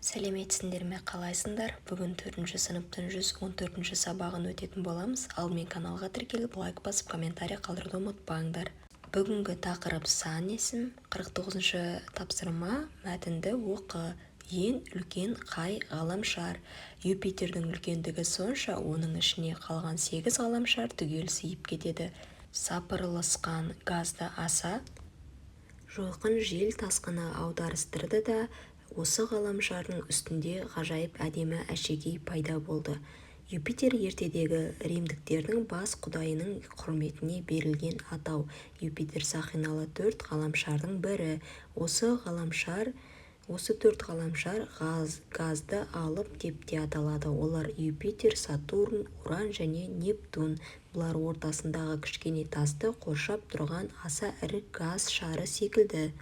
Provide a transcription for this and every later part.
Сәлеметсіңдер ме, қалайсыңдар? Бүгін 4-ші сыныптың 114-ші сабағын өтетін боламыз. Ал мен каналға тіркеліп, лайк басып, комментарий қалдыруды ұмытпаңдар. Бүгінгі тақырып сан есім. 49-ші тапсырма мәтінді оқы. Ең үлкен қай ғаламшар? Юпитердің үлкендігі сонша, оның ішіне қалған 8 ғаламшар түгел сыйып кетеді. Сапырылысқан газды аса жойқын жел тасқыны аударыстырды да, осы ғаламшардың үстінде ғажайып әдемі әшекей пайда болды. Юпитер ертедегі римдіктердің бас құдайының құрметіне берілген атау. Юпитер сақиналы 4 ғаламшардың бірі. Осы 4 ғаламшар газды алып деп те аталады. Олар Юпитер, Сатурн, Уран және Нептун. Бұлар ортасындағы кішкене тасты қоршап тұрған аса ірі газ шары секілді.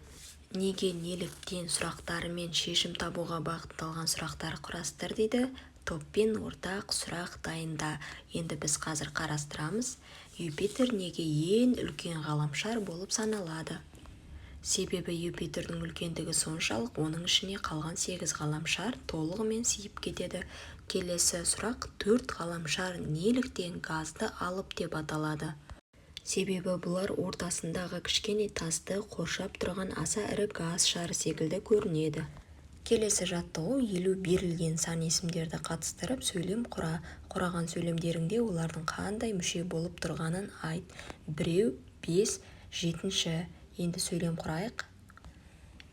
Неге, неліктен сұрақтары мен шешім табуға бағытталған сұрақтар құрастыр дейді. Топпен ортақ сұрақ дайында. Енді біз қазір қарастырамыз. Юпитер неге ең үлкен ғаламшар болып саналады? Себебі Юпитердің үлкендігі соншалық, оның ішіне қалған 8 ғаламшар толығымен сыйып кетеді. Келесі сұрақ: 4 ғаламшар неліктен газды алып деп аталады? Себебі бұлар ортасындағы кішкене тасты қоршап тұрған аса ірі газ шары секілді көрінеді. Келесі жаттығу: 50 берілген сан есімдерді қатыстырып сөйлем құра. Құраған сөйлемдеріңде олардың қандай мүше болып тұрғанын айт. 1, 5, 7. Енді сөйлем құрайық.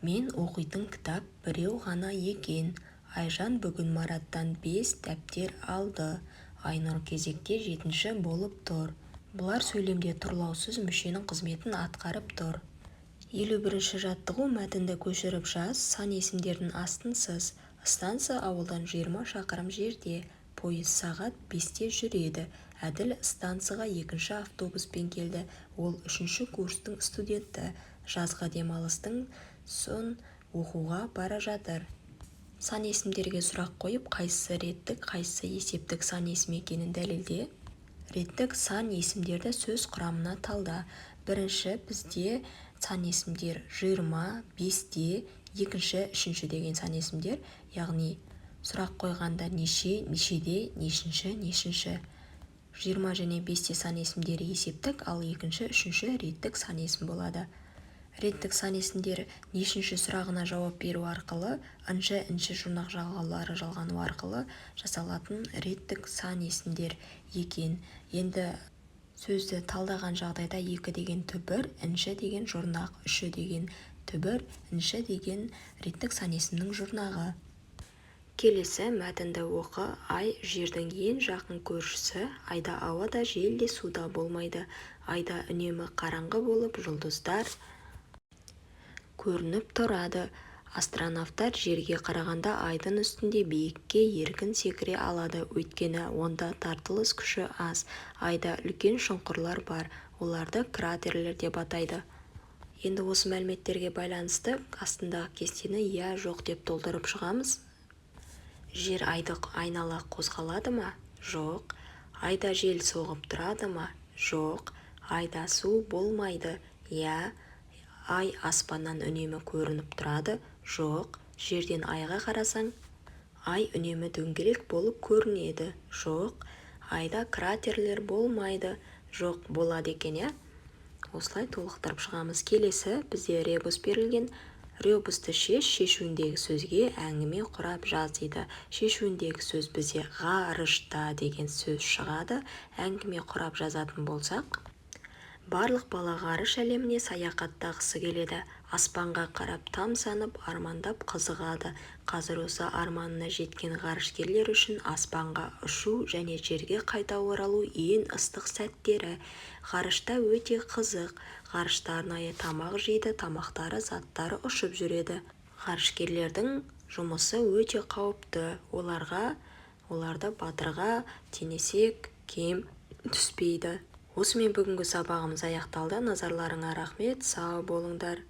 Мен оқитын кітап біреу ғана екен. Айжан бүгін Мараттан 5 дәптер алды. Айнұр кезекте 7 болып тұр. Бұлар сөйлемде тұрлаусыз мүшенің қызметін атқарып тұр. 51-ші жаттығу: мәтінді көшіріп жаз. Сан есімдердің астын сыз. Станция ауылдан 20 шақырым жерде. Пойыз сағат 5-те жүреді. Әділ станцияға 2-ші автобуспен келді. Ол 3-ші курстың студенті. Жазғы демалыстың соң оқуға бара жатыр. Сан есімдерге сұрақ қойып, қайсысы реттік, қайсысы есептік сан есім екенін дәлелде. Реттік сан есімдерді сөз құрамына талда. Бірінші, бізде сан есімдер 20, 5-те, екінші, үшінші деген сан есімдер, яғни сұрақ қойғанда нешеде, нешінші. 20 және 5-те сан есімдері есептік, ал екінші, үшінші реттік сан есім болады. Реттік сан есімдер нешінші сұрағына жауап беру арқылы, інші жұрнақ жалғаулары жалғану арқылы жасалатын реттік сан есімдер екен. Енді сөзді талдаған жағдайда 2 деген түбір, інші деген жұрнақ, 3 деген түбір, інші деген реттік сан есімнің жұрнағы. Келесі мәтінді оқы. Ай жердің ең жақын көршісі. Айда ауада, желде, суда болмайды. Айда үнемі қараңғы болып, жұлдыздар көрініп тұрады. Астронавтар жерге қарағанда айдың үстінде биікке еркін секіре алады, өйткені онда тартылыс күші аз. Айда үлкен шұңқырлар бар, оларды кратерлер деп атайды. Енді осы мәліметтерге байланысты астындағы кестені я жоқ деп толтырып шығамыз. Жер айды айнала қозғалады ма? Жоқ. Айда жел соғып тұрады ма? Жоқ. Айда су болмайды? Я. Ай аспаннан үнемі көрініп тұрады? Жоқ. Жерден айға қарасаң, ай үнемі дөңгелек болып көрінеді? Жоқ. Айда кратерлер болмайды? Жоқ, болады екен, я? Осылай толықтырып шығамыз. Келесі, бізде ребус берілген. Ребусты шешуіндегі сөзге әңгіме құрап жаз дейді. Шешуіндегі сөз бізде ғарышта деген сөз шығады. Әңгіме құрап жазатын болсақ: барлық бала ғарыш әлеміне саяхаттағысы келеді. Аспанға қарап тамсанып, армандап қызығады. Қазір осы арманына жеткен ғарышкерлер үшін аспанға ұшу және жерге қайта оралу ең ыстық сәттері. Ғарышта өте қызық. Ғарышта арнайы тамақ жейді, тамақтары, заттары ұшып жүреді. Ғарышкерлердің жұмысы өте қауіпті. Оларды батырға теңесек кем түспейді. Осымен бүгінгі сабағымыз аяқталды. Назарларыңа рахмет, сау болыңдар.